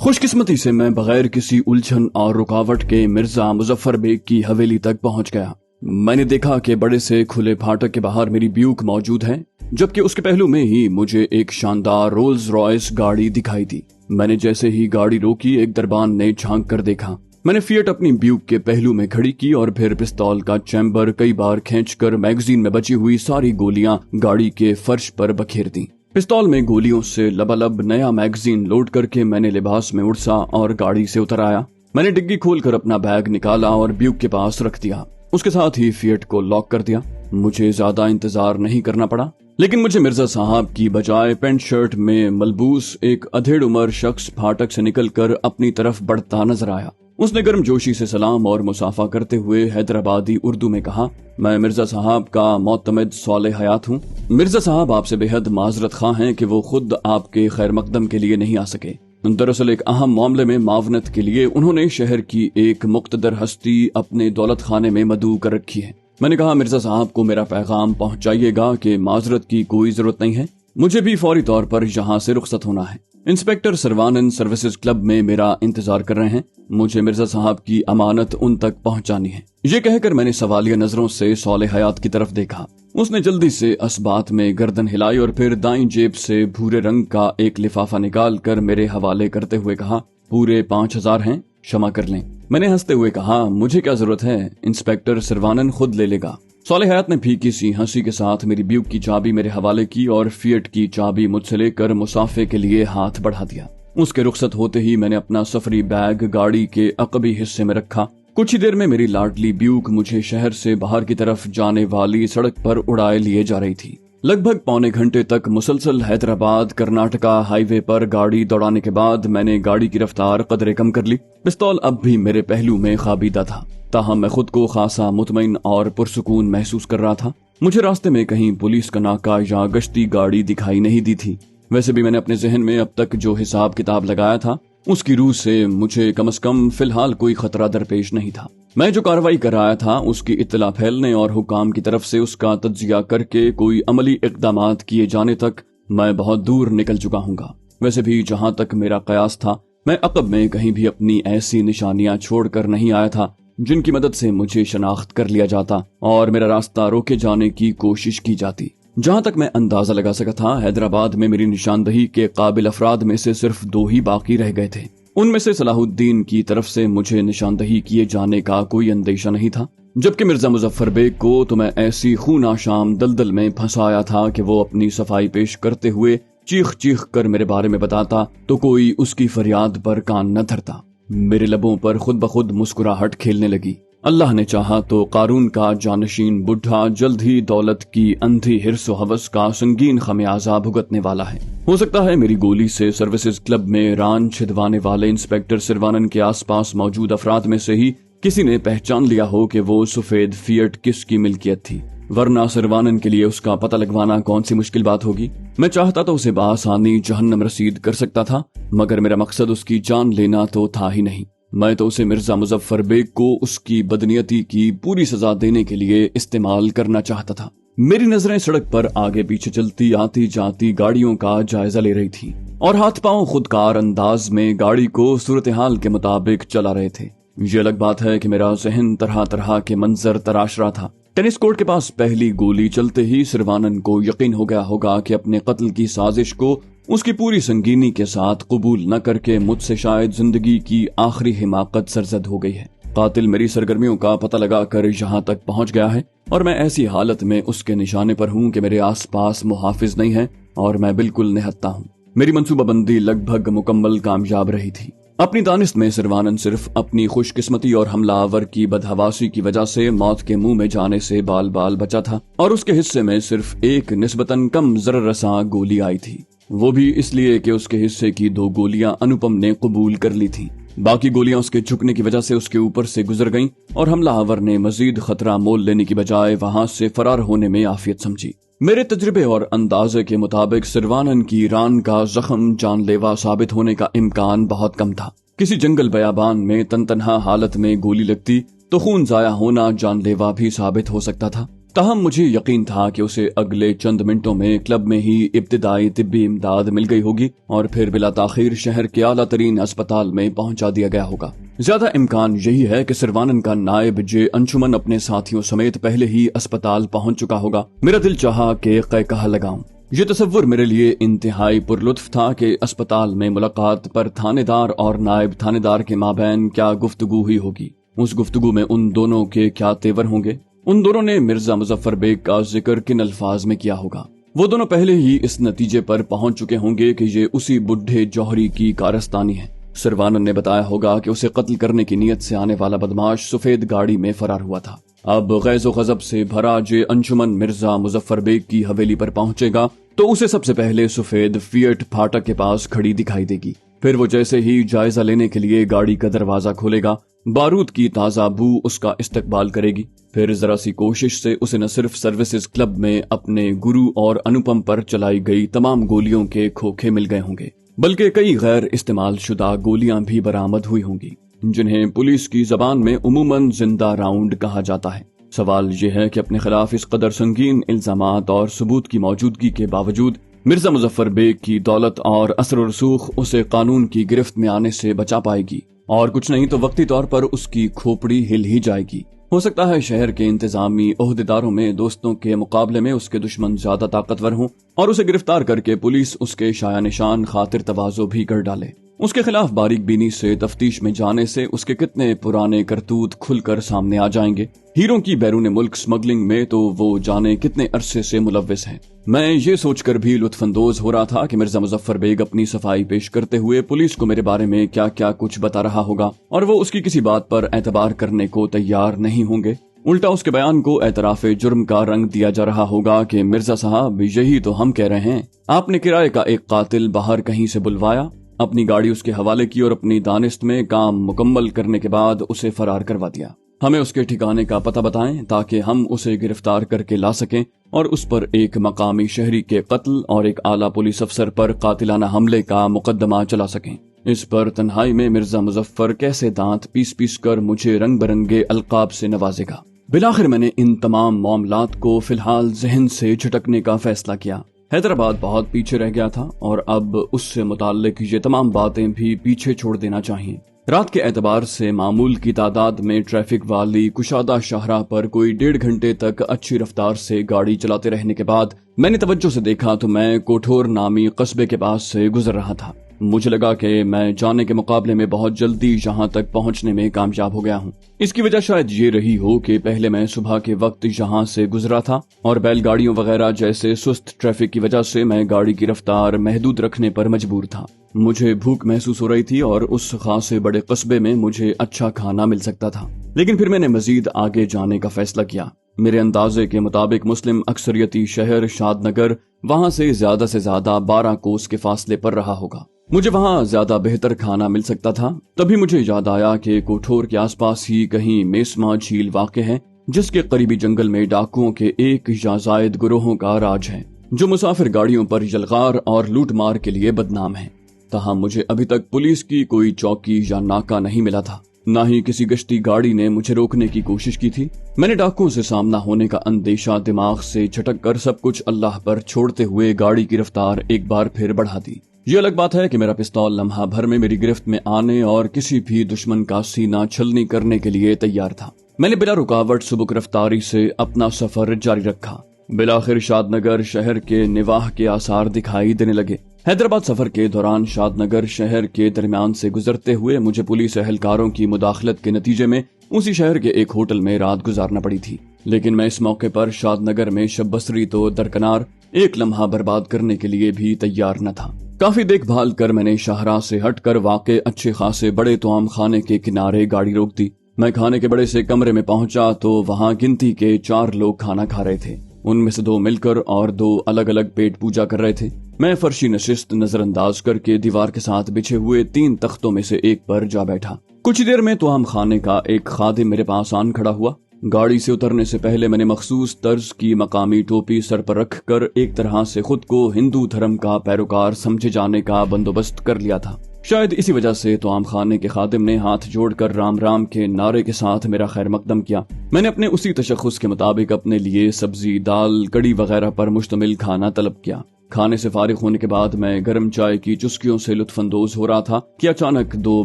खुशकिस्मती से मैं बगैर किसी उलझन और रुकावट के मिर्जा मुजफ्फर बेग की हवेली तक पहुंच गया। मैंने देखा कि बड़े से खुले फाटक के बाहर मेरी ब्यूक मौजूद है, जबकि उसके पहलू में ही मुझे एक शानदार रोल्स रॉयस गाड़ी दिखाई दी। मैंने जैसे ही गाड़ी रोकी, एक दरबान ने झांक कर देखा। मैंने फिएट अपनी ब्यूक के पहलू में खड़ी की और फिर पिस्तौल का चैम्बर कई बार खींचकर मैगजीन में बची हुई सारी गोलियां गाड़ी के फर्श पर बखेर दी। पिस्तौल में गोलियों से लबालब नया मैगजीन लोड करके मैंने लिबास में उड़सा और गाड़ी से उतर आया। मैंने डिग्गी खोलकर अपना बैग निकाला और ब्यूक के पास रख दिया। उसके साथ ही फिएट को लॉक कर दिया। मुझे ज्यादा इंतजार नहीं करना पड़ा, लेकिन मुझे मिर्जा साहब की बजाय पेंट शर्ट में मलबूस एक अधेड़ उम्र शख्स फाटक से निकलकर अपनी तरफ बढ़ता नजर आया। उसने गर्मजोशी से सलाम और मुसाफा करते हुए हैदराबादी उर्दू में कहा, मैं मिर्जा साहब का मोतमद सौले हयात हूँ। मिर्जा साहब आपसे बेहद माजरत खां हैं कि वो खुद आपके खैर मकदम के लिए नहीं आ सके। दरअसल एक अहम मामले में मावनत के लिए उन्होंने शहर की एक मुक्तदर हस्ती अपने दौलत खाने में मदऊ कर रखी है। मैंने कहा, मिर्जा साहब को मेरा पैगाम पहुंचाइएगा कि माजरत की कोई जरूरत नहीं है, मुझे भी फौरी तौर पर यहाँ से रुखसत होना है। इंस्पेक्टर सरवानन सर्विसेज क्लब में मेरा इंतजार कर रहे हैं। मुझे मिर्जा साहब की अमानत उन तक पहुंचानी है। ये कहकर मैंने सवालिया नजरों से सौले हयात की तरफ देखा। उसने जल्दी से असबात में गर्दन हिलाई और फिर दाईं जेब से भूरे रंग का एक लिफाफा निकाल कर मेरे हवाले करते हुए कहा, पूरे 5,000 हैं, क्षमा कर लें। मैंने हंसते हुए कहा, मुझे क्या जरूरत है, इंस्पेक्टर सरवानन खुद ले लेगा। सौले हयात ने फीकी सी हंसी के साथ मेरी ब्यूक की चाबी मेरे हवाले की और फिएट की चाबी मुझसे लेकर मुसाफे के लिए हाथ बढ़ा दिया। उसके रुखसत होते ही मैंने अपना सफरी बैग गाड़ी के अकबी हिस्से में रखा। कुछ ही देर में मेरी लाडली ब्यूक मुझे शहर से बाहर की तरफ जाने वाली सड़क पर उड़ाए लिए जा रही थी। लगभग पौने घंटे तक मुसलसल हैदराबाद कर्नाटका हाईवे पर गाड़ी दौड़ाने के बाद मैंने गाड़ी की रफ्तार कदरे कम कर ली। पिस्तौल अब भी मेरे पहलू में खाबीदा था, ताहम मैं खुद को खासा मुतमईन और पुरसुकून महसूस कर रहा था। मुझे रास्ते में कहीं पुलिस का नाका या गश्ती गाड़ी दिखाई नहीं दी थी। वैसे भी मैंने अपने जहन में अब तक जो हिसाब किताब लगाया था, उसकी रूह से मुझे कम से कम फिलहाल कोई खतरा दरपेश नहीं था। मैं जो कार्रवाई कर रहा था, उसकी इत्तला फैलने और हुकाम की तरफ से उसका तज्जिया करके कोई अमली इक़दामात किए जाने तक मैं बहुत दूर निकल चुका हूँगा। वैसे भी जहाँ तक मेरा कयास था, मैं अक़ब में कहीं भी अपनी ऐसी निशानियां छोड़कर नहीं आया था जिनकी मदद से मुझे शनाख्त कर लिया जाता और मेरा रास्ता रोके जाने की कोशिश की जाती। जहाँ तक मैं अंदाजा लगा सका था, हैदराबाद में मेरी निशानदही के काबिल अफराद में से सिर्फ 2 ही बाकी रह गए थे। उनमें से सलाहुद्दीन की तरफ से मुझे निशानदही किए जाने का कोई अंदेशा नहीं था, जबकि मिर्जा मुजफ्फर बेग को तो मैं ऐसी खूनाशाम दलदल में फंसाया था कि वो अपनी सफाई पेश करते हुए चीख चीख कर मेरे बारे में बताता तो कोई उसकी फरियाद पर कान न धरता। मेरे लबों पर खुद ब खुद मुस्कुराहट खेलने लगी। अल्लाह ने चाहा तो कारून का जानशीन बुढ़ा जल्द ही दौलत की अंधी हिर्स व हवस का संगीन खमियाजा भुगतने वाला है। हो सकता है मेरी गोली से सर्विसेज क्लब में रान छिदवाने वाले इंस्पेक्टर सिरवानन के आसपास मौजूद अफराद में से ही किसी ने पहचान लिया हो कि वो सफेद फिएट किसकी मिल्कियत थी, वरना सिरवानन के लिए उसका पता लगवाना कौन सी मुश्किल बात होगी। मैं चाहता तो उसे बासानी जहन्नम रसीद कर सकता था, मगर मेरा मकसद उसकी जान लेना तो था ही नहीं। मैं तो उसे मिर्जा मुजफ्फर बेग को उसकी बदनीयती की पूरी सजा देने के लिए इस्तेमाल करना चाहता था। मेरी नजरें सड़क पर आगे पीछे चलती आती जाती गाड़ियों का जायजा ले रही थी और हाथ पांव खुदकार अंदाज में गाड़ी को सूरत हाल के मुताबिक चला रहे थे। ये अलग बात है कि मेरा जहन तरह तरह के मंजर तराश रहा था। टेनिस कोर्ट के पास पहली गोली चलते ही सिरवानन को यकीन हो गया होगा कि अपने कत्ल की साजिश को उसकी पूरी संगीनी के साथ कबूल न करके मुझसे शायद जिंदगी की आखिरी हिमाकत सरजद हो गई है। कातिल मेरी सरगर्मियों का पता लगाकर यहाँ तक पहुँच गया है और मैं ऐसी हालत में उसके निशाने पर हूँ कि मेरे आसपास मुहाफिज नहीं है और मैं बिल्कुल निहत्ता हूँ। मेरी मंसूबाबंदी लगभग मुकम्मल कामयाब रही थी। अपनी दानिश में सिरवानन सिर्फ अपनी खुशकिस्मती और हमलावर की बदहवासी की वजह से मौत के मुंह में जाने से बाल बाल बचा था और उसके हिस्से में सिर्फ एक निस्बतन कम जरर रसा गोली आई थी, वो भी इसलिए कि उसके हिस्से की 2 गोलियां अनुपम ने कबूल कर ली थी। बाकी गोलियां उसके झुकने की वजह से उसके ऊपर से गुजर गईं और हमलावर ने मजीद खतरा मोल लेने की बजाय वहां से फरार होने में आफियत समझी। मेरे तजुर्बे और अंदाजे के मुताबिक सिरवानन की रान का जख्म जानलेवा साबित होने का इम्कान बहुत कम था। किसी जंगल बयाबान में तनतनहा हालत में गोली लगती तो खून जाया होना जानलेवा भी साबित हो सकता था। تاہم مجھے یقین تھا کہ اسے اگلے چند منٹوں میں کلب میں ہی ابتدائی طبی امداد مل گئی ہوگی اور پھر بلا تاخیر شہر کے اعلیٰ ترین اسپتال میں پہنچا دیا گیا ہوگا۔ زیادہ امکان یہی ہے کہ سروانن کا نائب جے انشمن اپنے ساتھیوں سمیت پہلے ہی اسپتال پہنچ چکا ہوگا۔ میرا دل چاہا کہ قہقہہ لگاؤں۔ یہ تصور میرے لیے انتہائی پرلطف تھا کہ اسپتال میں ملاقات پر تھانے دار اور نائب تھانے دار کے مابین کیا گفتگو ہوئی ہوگی۔ اس گفتگو میں ان دونوں کے کیا تیور ہوں گے؟ ان دونوں نے مرزا مظفر بیگ کا ذکر کن الفاظ میں کیا ہوگا؟ وہ دونوں پہلے ہی اس نتیجے پر پہنچ چکے ہوں گے کہ یہ اسی بڈھے جوہری کی کارستانی ہے۔ سروانن نے بتایا ہوگا کہ اسے قتل کرنے کی نیت سے آنے والا بدماش سفید گاڑی میں فرار ہوا تھا۔ اب غیظ و غضب سے بھرا جے انشمن مرزا مظفر بیگ کی حویلی پر پہنچے گا تو اسے سب سے پہلے سفید فیٹ پھاٹک کے پاس کھڑی دکھائی دے گی۔ پھر وہ جیسے ہی جائزہ لینے کے لیے گاڑی کا دروازہ کھولے گا، بارود کی تازہ بو اس کا استقبال کرے گی۔ پھر ذرا سی کوشش سے اسے نہ صرف سروسز کلب میں اپنے گرو اور انوپم پر چلائی گئی تمام گولیوں کے کھوکھے مل گئے ہوں گے، بلکہ کئی غیر استعمال شدہ گولیاں بھی برآمد ہوئی ہوں گی، جنہیں پولیس کی زبان میں عموماً زندہ راؤنڈ کہا جاتا ہے۔ سوال یہ ہے کہ اپنے خلاف اس قدر سنگین الزامات اور ثبوت کی موجودگی کے باوجود مرزا مظفر بیگ کی دولت اور اثر و رسوخ اسے قانون کی گرفت میں آنے سے بچا پائے گی، اور کچھ نہیں تو وقتی طور پر اس کی کھوپڑی ہل ہی جائے گی۔ ہو سکتا ہے شہر کے انتظامی عہدیداروں میں دوستوں کے مقابلے میں اس کے دشمن زیادہ طاقتور ہوں اور اسے گرفتار کر کے پولیس اس کے شایع نشان خاطر تواضع بھی کر ڈالے۔ اس کے خلاف باریک بینی سے تفتیش میں جانے سے اس کے کتنے پرانے کرتوت کھل کر سامنے آ جائیں گے۔ ہیروں کی بیرون ملک سمگلنگ میں تو وہ جانے کتنے عرصے سے ملوث ہیں۔ میں یہ سوچ کر بھی لطف اندوز ہو رہا تھا کہ مرزا مظفر بیگ اپنی صفائی پیش کرتے ہوئے پولیس کو میرے بارے میں کیا کیا کچھ بتا رہا ہوگا، اور وہ اس کی کسی بات پر اعتبار کرنے کو تیار نہیں ہوں گے۔ الٹا اس کے بیان کو اعتراف جرم کا رنگ دیا جا رہا ہوگا کہ مرزا صاحب یہی تو ہم کہہ رہے ہیں، آپ نے کرائے کا ایک قاتل باہر کہیں سے بلوایا، اپنی گاڑی اس کے حوالے کی اور اپنی دانست میں کام مکمل کرنے کے بعد اسے فرار کروا دیا۔ ہمیں اس کے ٹھکانے کا پتہ بتائیں تاکہ ہم اسے گرفتار کر کے لا سکیں اور اس پر ایک مقامی شہری کے قتل اور ایک اعلیٰ پولیس افسر پر قاتلانہ حملے کا مقدمہ چلا سکیں۔ اس پر تنہائی میں مرزا مظفر کیسے دانت پیس پیس کر مجھے رنگ برنگے القاب سے نوازے گا۔ بالآخر میں نے ان تمام معاملات کو فی الحال ذہن سے جھٹکنے کا فیصلہ کیا۔ حیدرآباد بہت پیچھے رہ گیا تھا اور اب اس سے متعلق یہ تمام باتیں بھی پیچھے چھوڑ دینا چاہیے۔ رات کے اعتبار سے معمول کی تعداد میں ٹریفک والی کشادہ شاہراہ پر کوئی 1.5 گھنٹے تک اچھی رفتار سے گاڑی چلاتے رہنے کے بعد میں نے توجہ سے دیکھا تو میں کوٹھور نامی قصبے کے پاس سے گزر رہا تھا۔ مجھے لگا کہ میں جانے کے مقابلے میں بہت جلدی یہاں تک پہنچنے میں کامیاب ہو گیا ہوں۔ اس کی وجہ شاید یہ رہی ہو کہ پہلے میں صبح کے وقت یہاں سے گزرا تھا اور بیل گاڑیوں وغیرہ جیسے سست ٹریفک کی وجہ سے میں گاڑی کی رفتار محدود رکھنے پر مجبور تھا۔ مجھے بھوک محسوس ہو رہی تھی اور اس خاصے بڑے قصبے میں مجھے اچھا کھانا مل سکتا تھا، لیکن پھر میں نے مزید آگے جانے کا فیصلہ کیا۔ میرے اندازے کے مطابق مسلم اکثریتی شہر شاد نگر وہاں سے زیادہ 12 کوس کے فاصلے پر رہا ہوگا۔ مجھے وہاں زیادہ بہتر کھانا مل سکتا تھا۔ تبھی مجھے یاد آیا کہ کوٹھور کے آس پاس ہی کہیں میسما جھیل واقع ہے، جس کے قریبی جنگل میں ڈاکوؤں کے ایک یا زائد گروہوں کا راج ہے، جو مسافر گاڑیوں پر یلغار اور لوٹ مار کے لیے بدنام ہے۔ تاہم مجھے ابھی تک پولیس کی کوئی چوکی یا ناکہ نہیں ملا تھا، نہ ہی کسی گشتی گاڑی نے مجھے روکنے کی کوشش کی تھی۔ میں نے ڈاکوؤں سے سامنا ہونے کا اندیشہ دماغ سے جھٹک کر سب کچھ اللہ پر چھوڑتے ہوئے گاڑی کی رفتار ایک بار پھر بڑھا دی۔ یہ الگ بات ہے کہ میرا پستول لمحہ بھر میں میری گرفت میں آنے اور کسی بھی دشمن کا سینہ چھلنی کرنے کے لیے تیار تھا۔ میں نے بلا رکاوٹ سبک رفتاری سے اپنا سفر جاری رکھا۔ بالآخر شاد نگر شہر کے نواح کے آثار دکھائی دینے لگے۔ حیدرآباد سفر کے دوران شاد نگر شہر کے درمیان سے گزرتے ہوئے مجھے پولیس اہلکاروں کی مداخلت کے نتیجے میں اسی شہر کے ایک ہوٹل میں رات گزارنا پڑی تھی، لیکن میں اس موقع پر شاد نگر میں شب بسری تو درکنار ایک لمحہ برباد کرنے کے لیے بھی تیار نہ تھا۔ کافی دیکھ بھال کر میں نے شاہراہ سے ہٹ کر واقع اچھے خاصے بڑے توام خانے کے کنارے گاڑی روک دی۔ میں کھانے کے بڑے سے کمرے میں پہنچا تو وہاں گنتی کے 4 لوگ کھانا کھا رہے تھے۔ ان میں سے 2 مل کر اور 2 الگ الگ پیٹ پوجا کر رہے تھے۔ میں فرشی نشست نظر انداز کر کے دیوار کے ساتھ بچھے ہوئے 3 تختوں میں سے ایک پر جا بیٹھا۔ کچھ دیر میں توام خانے کا ایک خادم میرے پاس آن کھڑا ہوا۔ گاڑی سے اترنے سے پہلے میں نے مخصوص طرز کی مقامی ٹوپی سر پر رکھ کر ایک طرح سے خود کو ہندو دھرم کا پیروکار سمجھے جانے کا بندوبست کر لیا تھا۔ शायद इसी वजह से तोआम खाने के खादिम ने हाथ जोड़कर राम राम के नारे के साथ मेरा खैर मकदम किया। मैंने अपने उसी तशख्खुस के मुताबिक अपने लिए सब्जी, दाल, कड़ी वगैरह पर मुश्तमिल खाना तलब किया। खाने से फारिग होने के बाद मैं गर्म चाय की चुस्कियों से लुत्फानंदोज हो रहा था कि अचानक 2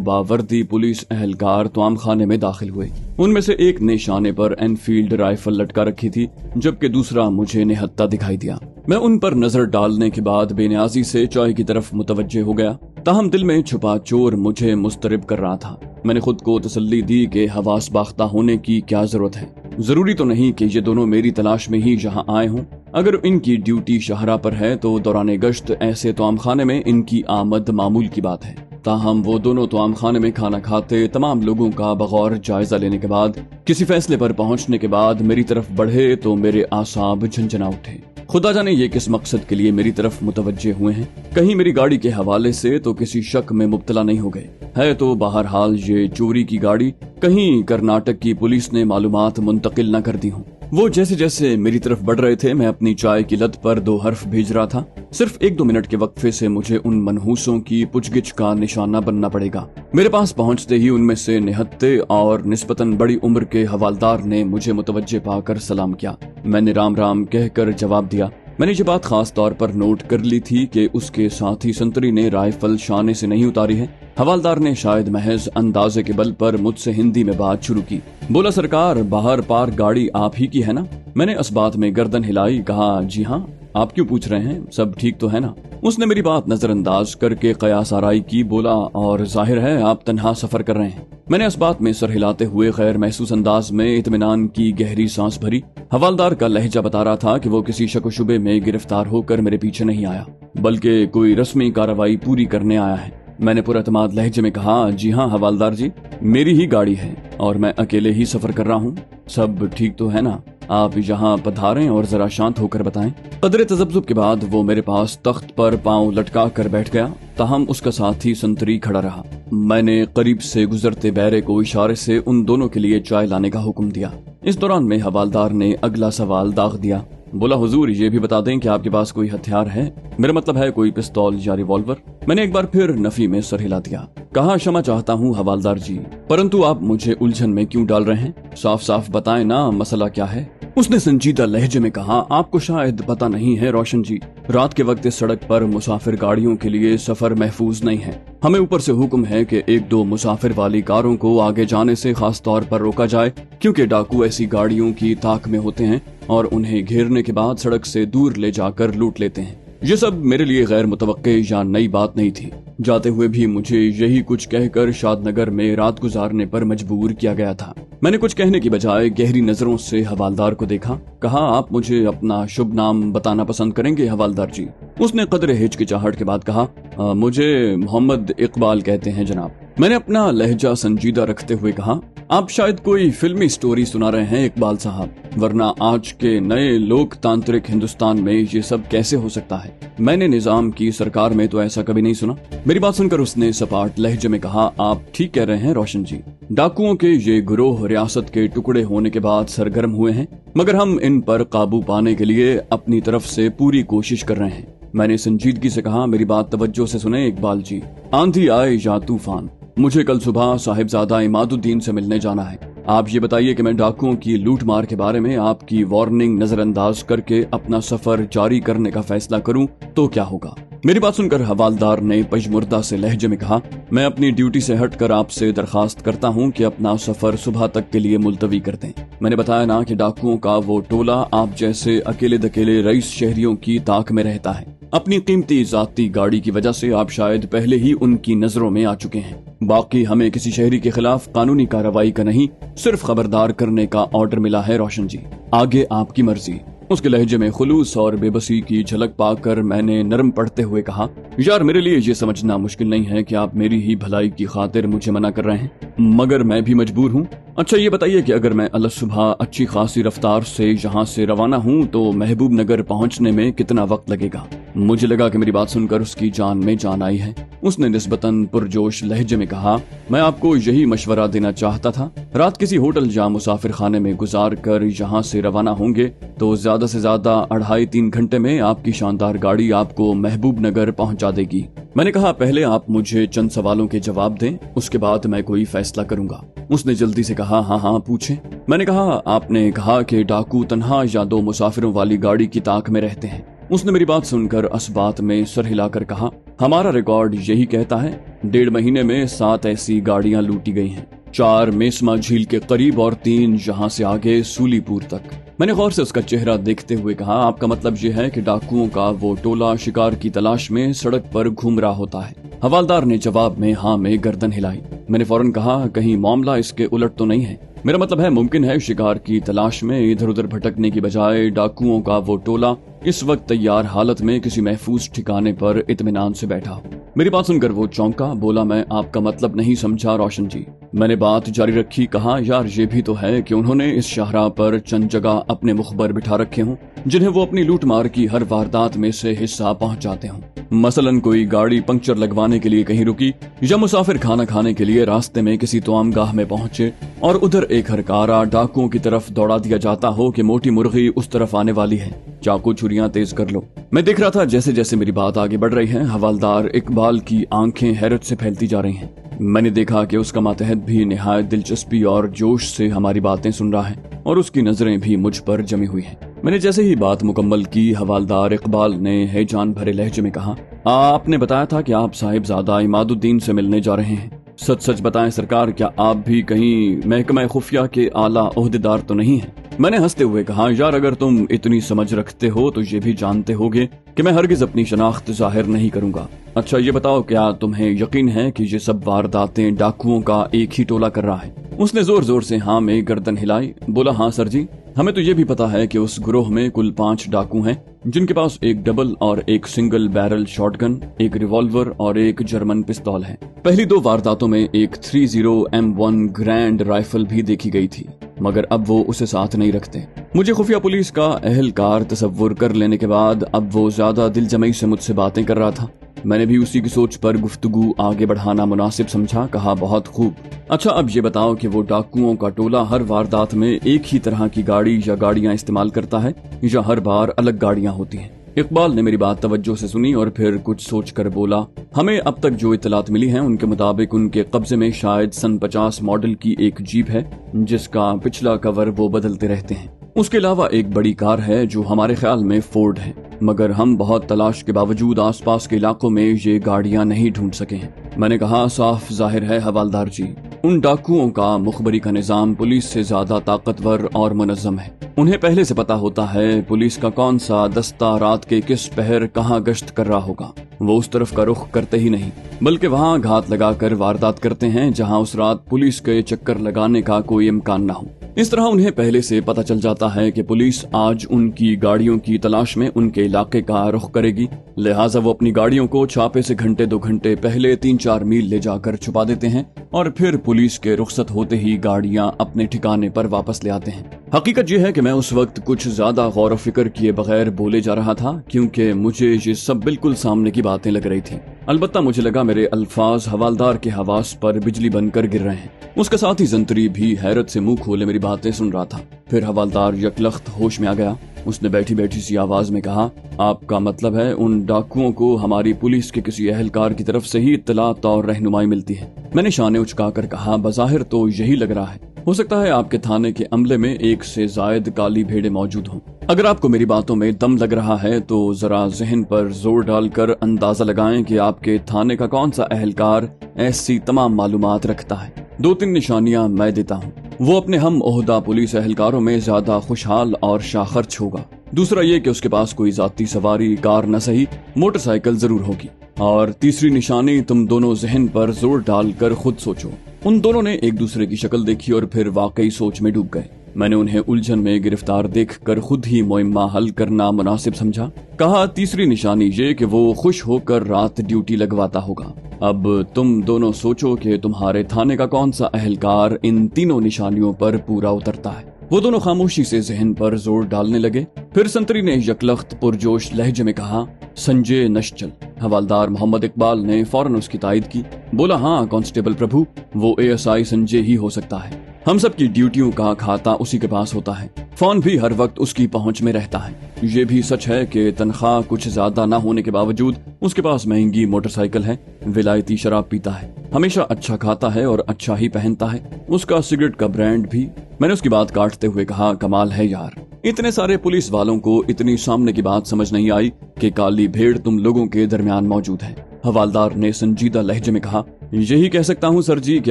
बावर्दी पुलिस एहलकार तोआम खाने में दाखिल हुए। उनमें से एक ने शाने पर एनफील्ड राइफल लटका रखी थी, जबकि दूसरा मुझे निहत्ता दिखाई दिया। मैं उन पर नजर डालने के बाद बेनियाजी से चाय की तरफ मुतवज्जे हो गया, ताहम दिल में छुपा चोर मुझे मुस्तरिब कर रहा था। मैंने खुद को तसल्ली दी कि हवास बाख्ता होने की क्या जरूरत है। जरूरी तो नहीं कि ये दोनों मेरी तलाश में ही यहाँ आए हों। अगर इनकी ड्यूटी शाहरा पर है तो दौरान गश्त ऐसे तोआम खाने में इनकी आमद मामूल की बात है। ताहम वो दोनों तोआम खाने में खाना खाते, तमाम लोगों का बगौर जायजा लेने के बाद, किसी फैसले पर पहुंचने के बाद मेरी तरफ बढ़े तो मेरे आसाब झंझना उठे। खुदा जाने ये किस मकसद के लिए मेरी तरफ मुतवज्जे हुए हैं। कहीं मेरी गाड़ी के हवाले से तो किसी शक में मुब्तला नहीं हो गए। है तो बहरहाल ये चोरी की गाड़ी, कहीं कर्नाटक की पुलिस ने मालूमात मुंतकिल न कर दी हूँ। वो जैसे जैसे मेरी तरफ बढ़ रहे थे, मैं अपनी चाय की लत पर 2 हर्फ भेज रहा था। सिर्फ 1-2 मिनट के वक्फे से मुझे उन मनहूसों की पुछगिछ का निशाना बनना पड़ेगा। मेरे पास पहुंचते ही उनमें से निहत्ते और निस्बतन बड़ी उम्र के हवालदार ने मुझे मुतवज्जे पाकर सलाम किया। मैंने राम राम कहकर जवाब दिया। मैंने ये बात खास तौर पर नोट कर ली थी कि उसके साथी संतरी ने राइफल शाने से नहीं उतारी है। हवालदार ने शायद महज अंदाजे के बल पर मुझसे हिंदी में बात शुरू की। बोला, सरकार, बाहर पार्क गाड़ी आप ही की है ना? मैंने इस बात में गर्दन हिलाई, कहा, जी हाँ, आप क्यों पूछ रहे हैं, सब ठीक तो है ना? उसने मेरी बात नजरअंदाज करके कयास आराई की, बोला, और जाहिर है आप तन्हा सफर कर रहे हैं। मैंने इस बात में सर हिलाते हुए गैर महसूस अंदाज में इत्मीनान की गहरी सांस भरी। हवालदार का लहजा बता रहा था कि वो किसी शक शुबे में गिरफ्तार होकर मेरे पीछे नहीं आया, बल्कि कोई रस्मी कार्रवाई पूरी करने आया है। मैंने पुरअतमाद लहजे में कहा, जी हाँ हवालदार जी, मेरी ही गाड़ी है और मैं अकेले ही सफर कर रहा हूँ। सब ठीक तो है ना? आप यहाँ पधारें और जरा शांत होकर बताएं। कदरे तजब्जुब के बाद वो मेरे पास तख्त पर पांव लटका कर बैठ गया, ताहम उसका साथी संतरी खड़ा रहा। मैंने करीब से गुजरते बैरे को इशारे से उन दोनों के लिए चाय लाने का हुक्म दिया। इस दौरान में हवालदार ने अगला सवाल दाग दिया। बोला, हुजूर, ये भी बता दें कि आपके पास कोई हथियार है? मेरा मतलब है कोई पिस्तौल या रिवॉल्वर? मैंने एक बार फिर नफी में सर हिला दिया। कहा, क्षमा चाहता हूँ हवालदार जी, परंतु आप मुझे उलझन में क्यों डाल रहे हैं? साफ साफ बताएं ना, मसला क्या है? उसने संजीदा लहजे में कहा, आपको शायद पता नहीं है रोशन जी, रात के वक्त इस सड़क पर मुसाफिर गाड़ियों के लिए सफर महफूज नहीं है। हमें ऊपर से हुक्म है कि 1-2 मुसाफिर वाली कारों को आगे जाने से खास तौर पर रोका जाए, क्योंकि डाकू ऐसी गाड़ियों की ताक में होते हैं और उन्हें घेरने के बाद सड़क से दूर ले जाकर लूट लेते हैं। ये सब मेरे लिए गैर मुतवक्के या नई बात नहीं थी। जाते हुए भी मुझे यही कुछ कहकर शादनगर में रात गुजारने पर मजबूर किया गया था। मैंने कुछ कहने की बजाय गहरी नजरों से हवालदार को देखा। कहा, आप मुझे अपना शुभ नाम बताना पसंद करेंगे हवालदार जी? उसने कदरे हिचकिचाहट के बाद कहा, मुझे मोहम्मद इकबाल कहते हैं जनाब। मैंने अपना लहजा संजीदा रखते हुए कहा, आप शायद कोई फिल्मी स्टोरी सुना रहे हैं इकबाल साहब, वरना आज के नए लोकतांत्रिक हिंदुस्तान में ये सब कैसे हो सकता है? मैंने निजाम की सरकार में तो ऐसा कभी नहीं सुना। मेरी बात सुनकर उसने सपाट लहजे में कहा, आप ठीक कह रहे हैं रोशन जी, डाकुओं के ये गिरोह रियासत के टुकड़े होने के बाद सरगर्म हुए हैं, मगर हम इन पर काबू पाने के लिए अपनी तरफ से पूरी कोशिश कर रहे हैं। मैंने संजीदगी से कहा, मेरी बात तवज्जो से सुने इकबाल जी, आंधी आए या तूफान, मुझे कल सुबह साहिबजादा इमादुद्दीन से मिलने जाना है। आप ये बताइए कि मैं डाकुओं की लूट मार के बारे में आपकी वार्निंग नजरअंदाज करके अपना सफर जारी करने का फैसला करूं तो क्या होगा? मेरी बात सुनकर हवालदार ने पजमुर्दा से लहजे में कहा, मैं अपनी ड्यूटी से हटकर आपसे दरखास्त करता हूं कि अपना सफर सुबह तक के लिए मुलतवी कर दें। मैंने बताया ना कि डाकुओं का वो टोला आप जैसे अकेले दकेले रईस शहरियों की ताक में रहता है। अपनी कीमती जाती गाड़ी की वजह से आप शायद पहले ही उनकी नजरों में आ चुके हैं। बाकी हमें किसी शहरी के खिलाफ कानूनी कार्रवाई का नहीं, सिर्फ खबरदार करने का ऑर्डर मिला है रोशन जी, आगे आपकी मर्जी। उसके लहजे में खुलूस और बेबसी की झलक पाकर मैंने नरम पड़ते हुए कहा, यार मेरे लिए ये समझना मुश्किल नहीं है कि आप मेरी ही भलाई की खातिर मुझे मना कर रहे हैं, मगर मैं भी मजबूर हूँ। अच्छा ये बताइए कि अगर मैं अलग सुबह अच्छी खासी रफ्तार से यहाँ से रवाना हूँ तो महबूब नगर पहुँचने में कितना वक्त लगेगा? मुझे लगा कि मेरी बात सुनकर उसकी जान में जान आई है। उसने निस्बतन पुरजोश लहजे में कहा, मैं आपको यही मशवरा देना चाहता था। रात किसी होटल या मुसाफिर खाने में गुजार कर यहाँ से रवाना होंगे तो ज्यादा से ज्यादा 2.5-3 घंटे में आपकी शानदार गाड़ी आपको महबूब नगर पहुँचा देगी। मैंने कहा, पहले आप मुझे चंद सवालों के जवाब दें, उसके बाद मैं कोई फैसला करूंगा। उसने जल्दी से कहा, हाँ पूछें। मैंने कहा, आपने कहा कि डाकू तन्हा या 2 मुसाफिरों वाली गाड़ी की ताक में रहते हैं। उसने मेरी बात सुनकर असबात में सर हिलाकर कहा, हमारा रिकॉर्ड यही कहता है। 1.5 महीने में 7 ऐसी गाड़ियां लूटी गई हैं, 4 मेसमा झील के करीब और 3 यहाँ से आगे सूलीपुर तक। मैंने गौर से उसका चेहरा देखते हुए कहा, आपका मतलब ये है कि डाकुओं का वो टोला शिकार की तलाश में सड़क पर घूम रहा होता है? हवालदार ने जवाब में हाँ में गर्दन हिलाई। मैंने फौरन कहा, कहीं मामला इसके उलट तो नहीं है? मेरा मतलब है, मुमकिन है शिकार की तलाश में इधर उधर भटकने की बजाय डाकुओं का वो टोला इस वक्त तैयार हालत में किसी महफूज ठिकाने पर इत्मीनान से बैठा हो। मेरी बात सुनकर वो चौंका। बोला, मैं आपका मतलब नहीं समझा रोशन जी। मैंने बात जारी रखी। कहा, यार ये भी तो है कि उन्होंने इस शाहराह पर चंद जगह अपने मुखबर बिठा रखे हों जिन्हें वो अपनी लूट मार की हर वारदात में से हिस्सा पहुंचाते हों। मसलन कोई गाड़ी पंक्चर लगवाने के लिए कहीं रुकी या मुसाफिर खाना खाने के लिए रास्ते में किसी तोआमगाह में पहुंचे और उधर एक हरकारा डाकुओं की तरफ दौड़ा दिया जाता हो कि मोटी मुर्गी उस तरफ आने वाली है, चाकू छुरियां तेज कर लो। मैं देख रहा था जैसे जैसे मेरी बात आगे बढ़ रही है, हवालदार इकबाल की आंखें हैरत से फैलती जा रही हैं। मैंने देखा कि उसका मातहत भी निहायत दिलचस्पी और जोश से हमारी बातें सुन रहा है और उसकी नजरें भी मुझ पर जमी हुई हैं। मैंने जैसे ही बात मुकम्मल की, हवालदार इकबाल ने हैजान भरे लहजे में कहा, आपने बताया था कि आप साहिबजादा इमादुद्दीन से मिलने जा रहे हैं। सच सच बताएं सरकार, क्या आप भी कहीं महकमा खुफिया के आला ओहदेदार तो नहीं हैं? मैंने हंसते हुए कहा, यार अगर तुम इतनी समझ रखते हो तो ये भी जानते होगे कि मैं हरगिज अपनी शनाख्त जाहिर नहीं करूंगा। अच्छा ये बताओ, क्या तुम्हें यकीन है कि ये सब वारदातें डाकुओं का एक ही टोला कर रहा है? उसने जोर जोर से हाँ में गर्दन हिलाई। बोला, हाँ सर जी, हमें तो ये भी पता है कि उस गिरोह में कुल 5 डाकू हैं जिनके पास एक डबल और एक सिंगल बैरल शॉटगन, एक रिवॉल्वर और एक जर्मन पिस्तौल है। पहली 2 वारदातों में एक 30 M1 ग्रैंड राइफल भी देखी गई थी, मगर अब वो उसे साथ नहीं रखते। मुझे खुफिया पुलिस का अहलकार तसव्वुर कर लेने के बाद अब वो ज्यादा दिलजमई से मुझसे बातें कर रहा था। मैंने भी उसी की सोच पर गुफ्तगू आगे बढ़ाना मुनासिब समझा। कहा, बहुत खूब। अच्छा अब ये बताओ कि वो डाकुओं का टोला हर वारदात में एक ही तरह की गाड़ी या गाड़ियां इस्तेमाल करता है या हर बार अलग गाड़ियां होती हैं? इकबाल ने मेरी बात तवज्जो से सुनी और फिर कुछ सोचकर बोला, हमें अब तक जो इत्तलात मिली हैं उनके मुताबिक उनके कब्जे में शायद सन 50 मॉडल की एक जीप है जिसका पिछला कवर वो बदलते रहते हैं। उसके अलावा एक बड़ी कार है जो हमारे ख्याल में फोर्ड है, मगर हम बहुत तलाश के बावजूद आसपास के इलाकों में ये गाड़ियां नहीं ढूंढ सके हैं। मैंने कहा, साफ जाहिर है हवालदार जी, उन डाकुओं का मुखबरी का निजाम पुलिस से ज्यादा ताकतवर और मुनज़्ज़म है। उन्हें पहले से पता होता है पुलिस का कौन सा दस्ता रात के किस पहर कहाँ गश्त कर रहा होगा। वो उस तरफ का रुख करते ही नहीं बल्कि वहाँ घात लगाकर वारदात करते हैं जहाँ उस रात पुलिस के चक्कर लगाने का कोई इम्कान न हो। इस तरह उन्हें पहले से पता चल जाता है कि पुलिस आज उनकी गाड़ियों की तलाश में उनके इलाके का रुख करेगी, लिहाजा वो अपनी गाड़ियों को छापे से घंटे 2 घंटे पहले 3-4 मील ले जाकर छुपा देते हैं और फिर पुलिस के रुखसत होते ही गाड़ियां अपने ठिकाने पर वापस ले आते हैं। हकीकत यह है कि मैं उस वक्त कुछ ज्यादा गौर फिक्र किए बगैर बोले जा रहा था क्योंकि मुझे ये सब बिल्कुल सामने की बातें लग रही थी। अलबत्ता मुझे लगा मेरे अल्फाज हवालदार के हवास पर बिजली बनकर गिर रहे हैं। उसके साथ ही जंतरी भी हैरत से मुंह खोले मेरी बातें सुन रहा था। फिर हवालदार यकलख्त होश में आ गया। उसने बैठी बैठी सी आवाज में कहा, आपका मतलब है उन डाकुओं को हमारी पुलिस के किसी अहलकार की तरफ से ही इत्तलात और रहनुमाई मिलती है? मैंने शाने उचकाकर कहा, बज़ाहिर तो यही लग रहा है। हो सकता है आपके थाने के अमले में 1 से ज़ायद काली भेड़ें मौजूद हों। अगर आपको मेरी बातों में दम लग रहा है तो जरा जहन पर जोर डालकर अंदाजा लगाएं कि आपके थाने का कौन सा अहलकार ऐसी तमाम मालूमात रखता है। 2-3 निशानियां मैं देता हूँ। वो अपने हम ओहदा पुलिस अहलकारों में ज्यादा खुशहाल और शाखर्च होगा। दूसरा ये कि उसके पास कोई जाती सवारी कार न सही मोटरसाइकिल जरूर होगी। और तीसरी निशानी, तुम दोनों जहन पर जोर डालकर खुद सोचो। उन दोनों ने एक दूसरे की शक्ल देखी और फिर वाकई सोच में डूब गए। मैंने उन्हें उलझन में गिरफ्तार देखकर खुद ही मुहिम्मा हल करना मुनासिब समझा। कहा, तीसरी निशानी ये कि वो खुश होकर रात ड्यूटी लगवाता होगा। अब तुम दोनों सोचो कि तुम्हारे थाने का कौन सा अहलकार इन तीनों निशानियों पर पूरा उतरता है। वो दोनों खामोशी से जहन पर जोर डालने लगे। फिर संतरी ने यकलख्त पुरजोश लहजे में कहा, संजय नश्चल। हवालदार मोहम्मद इकबाल ने फौरन उसकी तायद की। बोला, हाँ कांस्टेबल प्रभु, वो ASI संजय ही हो सकता है। हम सब की ड्यूटियों का खाता उसी के पास होता है। फोन भी हर वक्त उसकी पहुंच में रहता है। ये भी सच है कि तनख्वाह कुछ ज्यादा ना होने के बावजूद उसके पास महंगी मोटरसाइकिल है, विलायती शराब पीता है, हमेशा अच्छा खाता है और अच्छा ही पहनता है, उसका सिगरेट का ब्रांड भी। मैंने उसकी बात काटते हुए कहा, कमाल है यार, इतने सारे पुलिस वालों को इतनी सामने की बात समझ नहीं आई कि काली भेड़ तुम लोगों के दरमियान मौजूद है। हवालदार ने संजीदा लहजे में कहा, यही कह सकता हूँ सर जी कि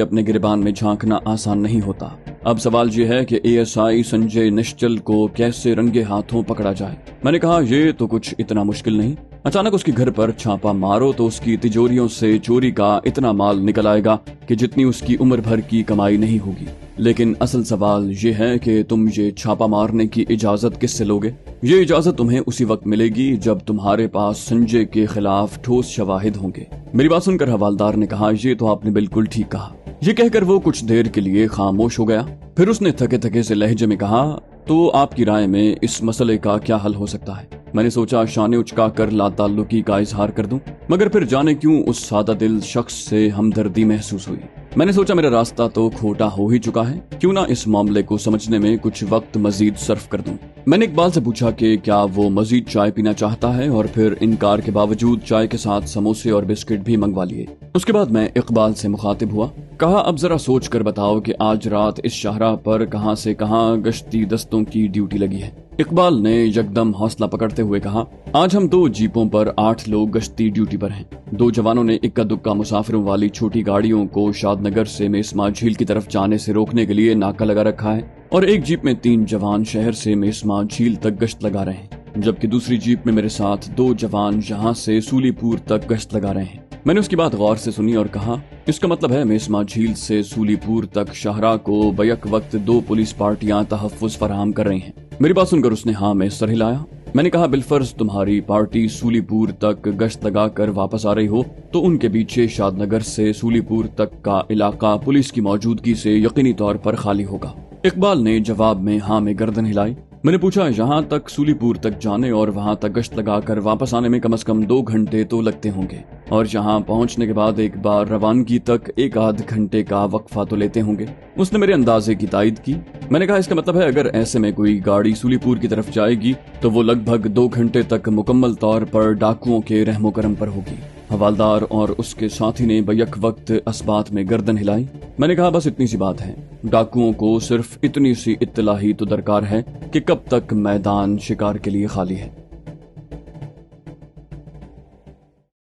अपने गिरबान में झांकना आसान नहीं होता। अब सवाल ये है कि ASI संजय निश्चल को कैसे रंगे हाथों पकड़ा जाए। मैंने कहा, ये तो कुछ इतना मुश्किल नहीं। अचानक उसके घर पर छापा मारो तो उसकी तिजोरियों से चोरी का इतना माल निकल आएगा कि जितनी उसकी उम्र भर की कमाई नहीं होगी। लेकिन असल सवाल ये है कि तुम ये छापा मारने की इजाजत किससे लोगे? ये इजाजत तुम्हें उसी वक्त मिलेगी जब तुम्हारे पास संजय के खिलाफ ठोस शवाहिद होंगे। मेरी बात सुनकर हवालदार ने कहा, ये तो आपने बिल्कुल ठीक कहा। ये कहकर वो कुछ देर के लिए खामोश हो गया। फिर उसने थके थके से लहजे में कहा, तो आपकी राय में इस मसले का क्या हल हो सकता है? मैंने सोचा शाने उचका कर लाताल्लुकी का इजहार कर दूं, मगर फिर जाने क्यों उस सादा दिल शख्स से हमदर्दी महसूस हुई। मैंने सोचा मेरा रास्ता तो खोटा हो ही चुका है, क्यों ना इस मामले को समझने में कुछ वक्त मजीद सर्फ कर दूं। मैंने इकबाल से पूछा कि क्या वो मजीद चाय पीना चाहता है, और फिर इनकार के बावजूद चाय के साथ समोसे और बिस्किट भी मंगवा लिए। उसके बाद मैं इकबाल से मुखातिब हुआ। कहा, अब जरा सोच कर बताओ कि आज रात इस शाहराह पर कहां से कहां गश्ती दस्तों की ड्यूटी लगी है। इकबाल ने यकदम हौसला पकड़ते हुए कहा, आज हम 2 जीपों पर 8 लोग गश्ती ड्यूटी पर हैं। 2 जवानों ने इक्का दुक्का मुसाफिरों वाली छोटी गाड़ियों को शादनगर से मेस्मा झील की तरफ जाने से रोकने के लिए नाका लगा रखा है, और एक जीप में 3 जवान शहर से मेस्मा झील तक गश्त लगा रहे हैं, जबकि दूसरी जीप में मेरे साथ 2 जवान यहाँ से सूलीपुर तक गश्त लगा रहे हैं। मैंने उसकी बात गौर से सुनी और कहा, इसका मतलब है मेस्मा झील से सूलीपुर तक शाहराह को बैक वक्त 2 पुलिस पार्टियां तहफ्फुज फराहम कर रही हैं। मेरी बात सुनकर उसने हाँ में सर हिलाया। मैंने कहा, बिलफर्ज तुम्हारी पार्टी सूलीपुर तक गश्त लगाकर वापस आ रही हो तो उनके पीछे शादनगर से सूलीपुर तक का इलाका पुलिस की मौजूदगी से यकीनी तौर पर खाली होगा। इकबाल ने जवाब में हाँ में गर्दन हिलाई। मैंने पूछा, यहाँ तक सूलीपुर तक जाने और वहाँ तक गश्त लगाकर वापस आने में कम से कम 2 घंटे तो लगते होंगे, और यहाँ पहुँचने के बाद एक बार रवानगी तक 1-8 घंटे का वक्फा तो लेते होंगे। उसने मेरे अंदाजे की तायद की। मैंने कहा, इसका मतलब है अगर ऐसे में कोई गाड़ी सूलीपुर की तरफ जाएगी तो वो लगभग 2 घंटे तक मुकम्मल तौर पर डाकुओं के रहमो करम पर होगी। हवालदार और उसके साथी ने बैक वक्त अस्बात में गर्दन हिलाई। मैंने कहा, बस इतनी सी बात है, डाकुओं को सिर्फ इतनी सी इत्तला ही तो दरकार है कि कब तक मैदान शिकार के लिए खाली है।